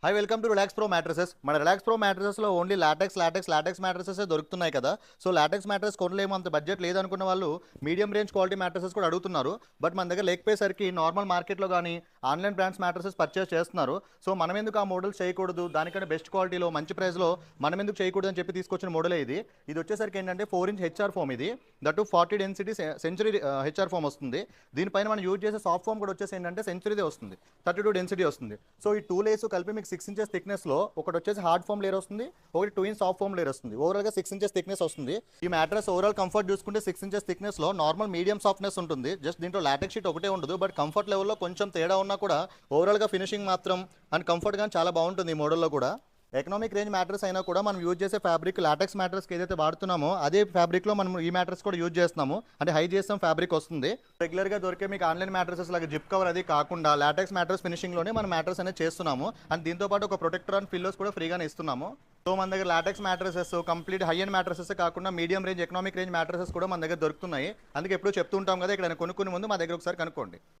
Hi welcome to relax pro mattresses. మన relax pro మ్యాట్రసెస్లో only latex mattresses దొరుకుతున్నాయి కదా. సో లాటెక్స్ మ్యాట్రస్ కొనలేము, అంత బడ్జెట్ లేదనుకున్న వాళ్ళు మీడియం రేంజ్ క్వాలిటీ మ్యాట్రసెస్ కూడా అడుగుతున్నారు. బట్ మన దగ్గర లేకపోయేసరికి నార్మల్ మార్కెట్లో కానీ ఆన్లైన్ బ్రాండ్స్ మ్యాట్రసెస్ పర్చేస్ చేస్తున్నారు. సో మనం ఎందుకు ఆ మోడల్స్ చేయకూడదు, దానికంటే బెస్ట్ క్వాలిటీలో మంచి ప్రైస్లో మనం ఎందుకు చేయకూడదు అని చెప్పి తీసుకొచ్చిన మోడలే ఇది. ఇది వచ్చేసరికి ఏంటంటే 4" హెచ్ఆర్ ఫోమ్, ఇది that 40 density century HR foam వస్తుంది. దీనిపైన మనం యూజ్ చేసే సాఫ్ట్ ఫోమ్ కూడా వచ్చేసి ఏంటంటే సెంచురీదే వస్తుంది, 32 డెన్సిటీ వస్తుంది. సో ఈ 2 లేయర్స్ కలిపి మీకు 6 ఇంచెస్ థిక్నెస్లో ఒకటి వచ్చేసి హార్డ్ ఫోమ్ లేయర్ వస్తుంది, ఒకటి 2 ఇంచ్ సాఫ్ట్ ఫోమ్ లేయర్ వస్తుంది. ఓవరాల్గా 6 ఇంచెస్ థిక్నెస్ వస్తుంది. ఈ మ్యాట్రస్ ఓవరాల్ కంఫర్ట్ చూసుకుంటే 6 ఇంచెస్ థిక్నెస్లో నార్మల్ మీడియం సాఫ్ట్నెస్ ఉంటుంది. జస్ట్ దీంట్లో లాటెక్స్ షీట్ ఒకటే ఉండదు, బట్ కంఫర్ట్ లెవెల్లో కొంచెం తేడా ఉన్నా కూడా ఓవరాల్గా ఫినిషింగ్ మాత్రం అండ్ కంఫర్ట్ కానీ చాలా బాగుంటుంది ఈ మోడల్లో కూడా. ఎకనామిక్ రేంజ్ మ్యాట్రస్ అయినా కూడా మనం యూజ్ చేసే ఫ్యాబ్రిక్ లాటెక్స్ మ్యాట్రస్కి ఏదైతే వాడుతున్నామో అదే ఫ్యాబ్రిక్లో మనం ఈ మ్యాట్రస్ కూడా యూజ్ చేస్తున్నాము. అంటే హై చేస్తాం ఫ్యాబ్రిక్ వస్తుంది. రెగ్యులర్గా దొరికే మీకు ఆన్లైన్ మ్యాట్రసెస్ లాగా జిప్ కవర్ అది కాకుండా లాటెక్స్ మ్యాట్రస్ ఫినిషింగ్లోనే మనం మ్యాట్రస్ అనేది చేస్తున్నాము. అండ్ దీంతోపాటు ఒక ప్రొటెక్టర్ అండ్ పిల్లోస్ కూడా ఫ్రీగానే ఇస్తున్నాము. సో మన దగ్గర latex mattresses complete high end mattresses కాకుండా medium range economic range mattresses కూడా మన దగ్గర దొరుకుతున్నాయి. అందుకే ఎప్పుడు చెప్తూ ఉంటాం కదా, ఇక్కడ కొనుక్కునే ముందు మా దగ్గర ఒకసారి కనుక్కోండి.